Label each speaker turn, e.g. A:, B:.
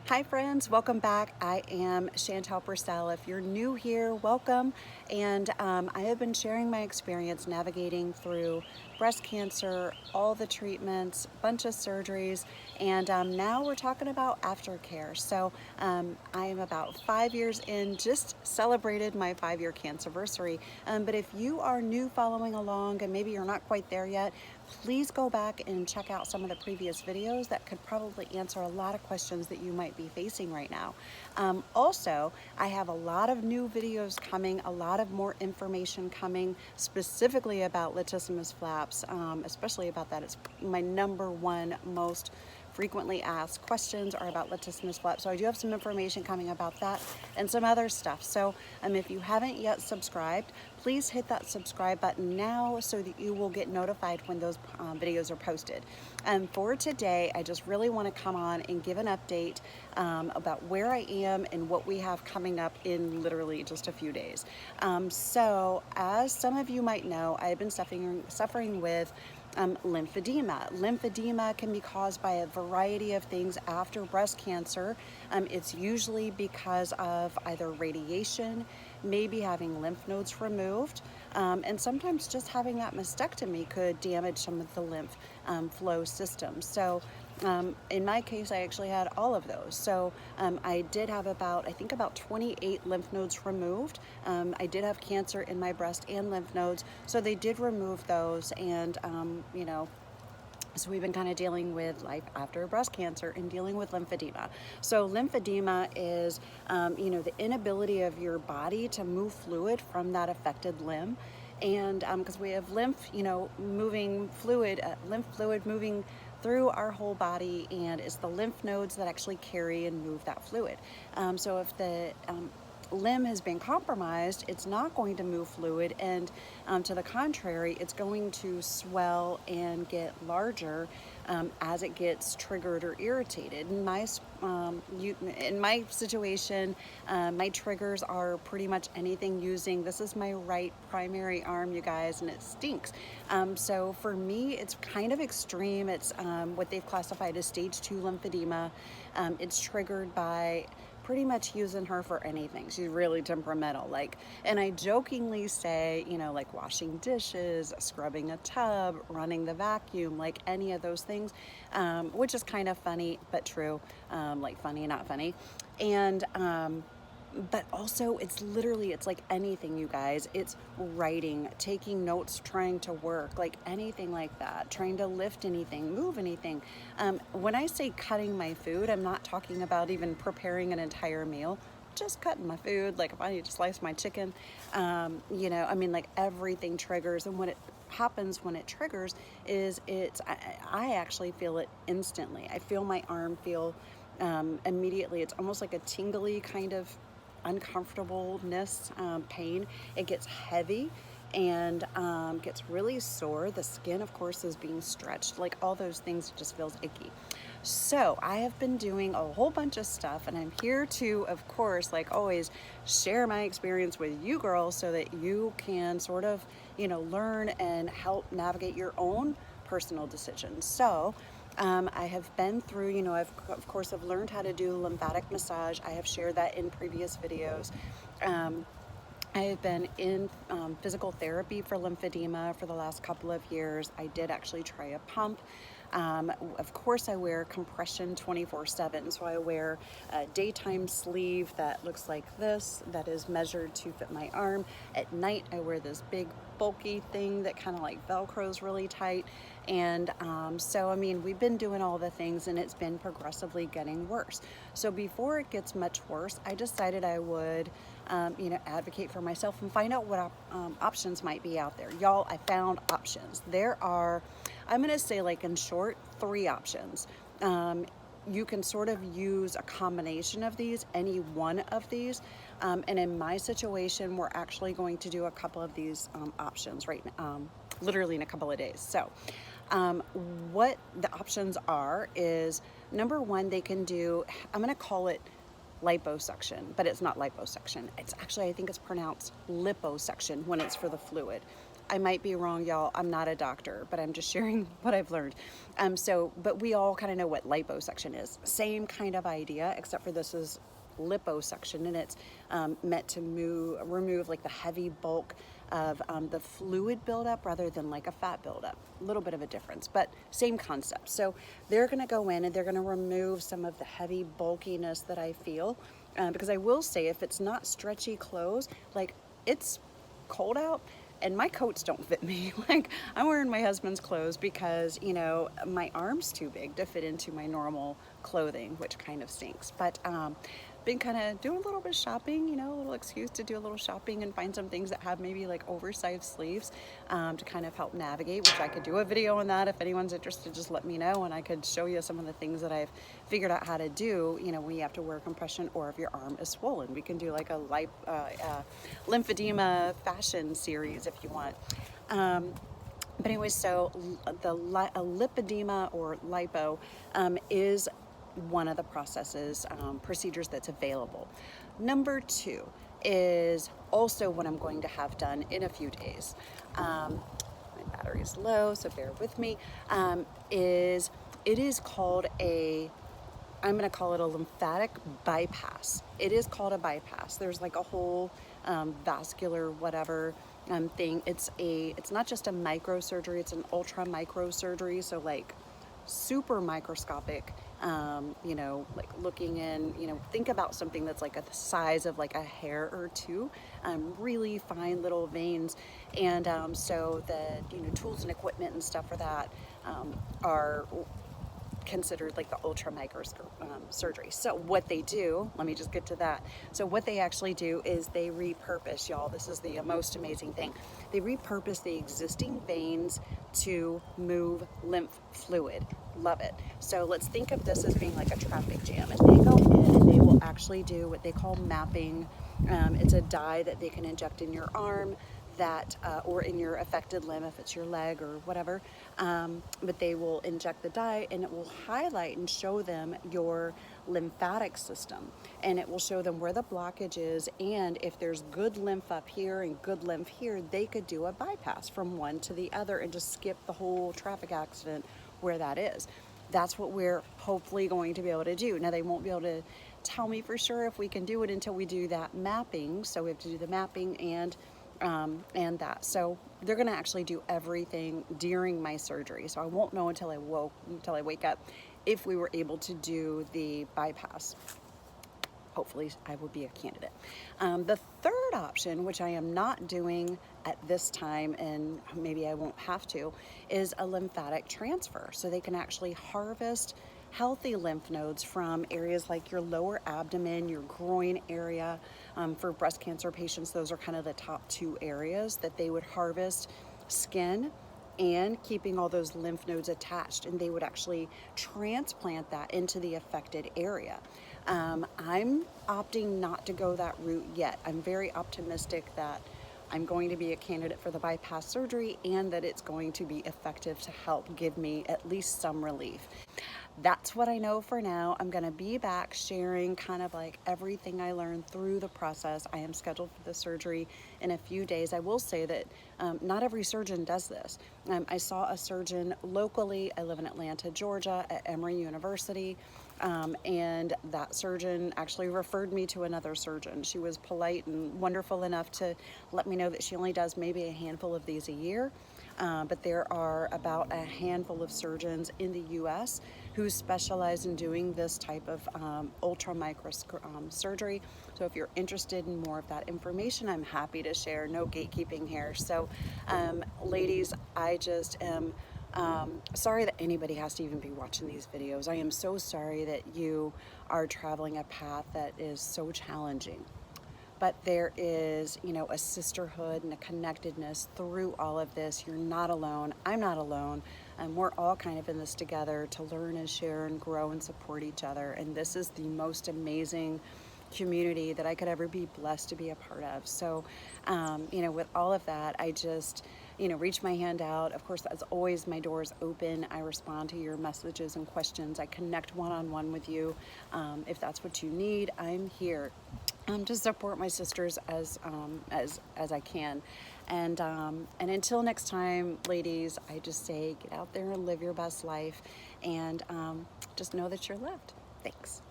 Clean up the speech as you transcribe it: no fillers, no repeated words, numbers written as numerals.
A: Hi friends, welcome back. I am Chantal Purcell. If you're new here, welcome. And I have been sharing my experience navigating through breast cancer, all the treatments, bunch of surgeries, and now we're talking about aftercare. So I am about 5 years in, just celebrated my 5-year cancerversary. But if you are new following along and maybe you're not quite there yet, please go back and check out some of the previous videos that could probably answer a lot of questions that you might be facing right now. Also, I have a lot of new videos coming, a lot of more information coming specifically about latissimus flaps, especially about that. It's my #1 most frequently asked questions are about latissimus flaps. So I do have some information coming about that and some other stuff. So if you haven't yet subscribed, please hit that subscribe button now so that you will get notified when those videos are posted. For today, I just really want to come on and give an update about where I am and what we have coming up in literally just a few days. So as some of you might know, I've been suffering with lymphedema. Lymphedema can be caused by a variety of things after breast cancer. It's usually because of either radiation, maybe having lymph nodes removed, and sometimes just having that mastectomy could damage some of the lymph flow system. So in my case, I actually had all of those. So I did have I think about 28 lymph nodes removed. I did have cancer in my breast and lymph nodes, so they did remove those, and so we've been kind of dealing with life after breast cancer and dealing with lymphedema. So lymphedema is, the inability of your body to move fluid from that affected limb. And because we have lymph fluid moving through our whole body, and it's the lymph nodes that actually carry and move that fluid. So if the limb has been compromised, it's not going to move fluid, and to the contrary, it's going to swell and get larger as it gets triggered or irritated. In my situation, my triggers are pretty much anything using, this is my right primary arm, you guys, and it stinks. So for me, it's kind of extreme. It's what they've classified as stage 2 lymphedema. It's triggered by pretty much using her for anything. She's really temperamental. And I jokingly say, like washing dishes, scrubbing a tub, running the vacuum, like any of those things, which is kind of funny, but true, like funny, not funny. And, but also it's like anything, you guys. It's writing, taking notes, trying to work, like anything like that, trying to lift anything, move anything. When I say cutting my food, I'm not talking about even preparing an entire meal, just cutting my food. Like if I need to slice my chicken, like everything triggers. And what it happens when it triggers is I actually feel it instantly. I feel my arm feel immediately. It's almost like a tingly kind of uncomfortableness, pain. It gets heavy and gets really sore. The skin, of course, is being stretched. Like all those things, it just feels icky. So I have been doing a whole bunch of stuff, and I'm here to, of course, like always, share my experience with you girls so that you can sort of, learn and help navigate your own personal decisions. So I have been through, of course, I've learned how to do lymphatic massage. I have shared that in previous videos. I have been in physical therapy for lymphedema for the last couple of years. I did actually try a pump. Of course, I wear compression 24/7. So I wear a daytime sleeve that looks like this, that is measured to fit my arm. At night, I wear this big bulky thing that kind of like Velcros really tight. And so, we've been doing all the things, and it's been progressively getting worse. So before it gets much worse, I decided I would advocate for myself and find out what options might be out there. Y'all, I found options. There are, I'm going to say, like in short, 3 options. You can sort of use a combination of these, any one of these. And in my situation, we're actually going to do a couple of these options right now, literally in a couple of days. So what the options are is, number 1, they can do, I'm going to call it liposuction, but it's not liposuction. It's actually, I think it's pronounced Lipo Section when it's for the fluid. I might be wrong, y'all. I'm not a doctor, but I'm just sharing what I've learned. But we all kind of know what liposuction is. Same kind of idea, except for this is liposuction, and it's meant to remove like the heavy bulk of the fluid buildup rather than like a fat buildup. A little bit of a difference, but same concept. So they're going to go in and they're going to remove some of the heavy bulkiness that I feel, because I will say, if it's not stretchy clothes, like it's cold out and my coats don't fit me. Like, I'm wearing my husband's clothes because, you know, my arm's too big to fit into my normal clothing, which kind of stinks. But been kind of doing a little bit of shopping, you know, a little excuse to do a little shopping and find some things that have maybe like oversized sleeves to kind of help navigate, which I could do a video on that. If anyone's interested, just let me know and I could show you some of the things that I've figured out how to do, you know, when you have to wear compression or if your arm is swollen. We can do like a lymphedema fashion series if you want. But anyway, so a lipedema or lipo is one of the procedures that's available. Number 2 is also what I'm going to have done in a few days. My battery is low, so bear with me. It is called I'm going to call it a lymphatic bypass. It is called a bypass. There's like a whole vascular whatever thing. It's not just a microsurgery, it's an ultra microsurgery. So like super microscopic, you know, like looking in, you know, think about something that's like the size of like a hair or two, really fine little veins. And so the, you know, tools and equipment and stuff for that are considered like the ultra micro surgery. So what they do, let me just get to that. So what they actually do is they repurpose, y'all, this is the most amazing thing. They repurpose the existing veins to move lymph fluid. Love it. So let's think of this as being like a traffic jam, and they go in and they will actually do what they call mapping. It's a dye that they can inject in your arm or in your affected limb if it's your leg or whatever, but they will inject the dye and it will highlight and show them your lymphatic system, and it will show them where the blockage is, and if there's good lymph up here and good lymph here, they could do a bypass from one to the other and just skip the whole traffic accident where that is. That's what we're hopefully going to be able to do. Now, they won't be able to tell me for sure if we can do it until we do that mapping, so we have to do the mapping and that. So they're going to actually do everything during my surgery. So I won't know until I wake up if we were able to do the bypass. Hopefully I will be a candidate. The third option, which I am not doing at this time, and maybe I won't have to, is a lymphatic transfer. So they can actually harvest healthy lymph nodes from areas like your lower abdomen, your groin area. For breast cancer patients, those are kind of the top 2 areas that they would harvest skin and keeping all those lymph nodes attached, and they would actually transplant that into the affected area. I'm opting not to go that route yet. I'm very optimistic that I'm going to be a candidate for the bypass surgery and that it's going to be effective to help give me at least some relief. That's what I know for now. I'm going to be back sharing kind of like everything I learned through the process. I am scheduled for the surgery in a few days. I will say that not every surgeon does this. I saw a surgeon locally. I live in Atlanta, Georgia, at Emory University. And that surgeon actually referred me to another surgeon. She was polite and wonderful enough to let me know that she only does maybe a handful of these a year. But there are about a handful of surgeons in the U.S. who specialize in doing this type of ultra micro surgery. So if you're interested in more of that information, I'm happy to share. No gatekeeping here. So ladies, I just am sorry that anybody has to even be watching these videos. I am so sorry that you are traveling a path that is so challenging. But there is, you know, a sisterhood and a connectedness through all of this. You're not alone. I'm not alone. And we're all kind of in this together to learn and share and grow and support each other. And this is the most amazing community that I could ever be blessed to be a part of. So, you know, with all of that, I just, you know, reach my hand out. Of course, as always, my door is open. I respond to your messages and questions. I connect one-on-one with you. If that's what you need, I'm here. to support my sisters as I can. And until next time, ladies, I just say get out there and live your best life, and just know that you're loved. Thanks.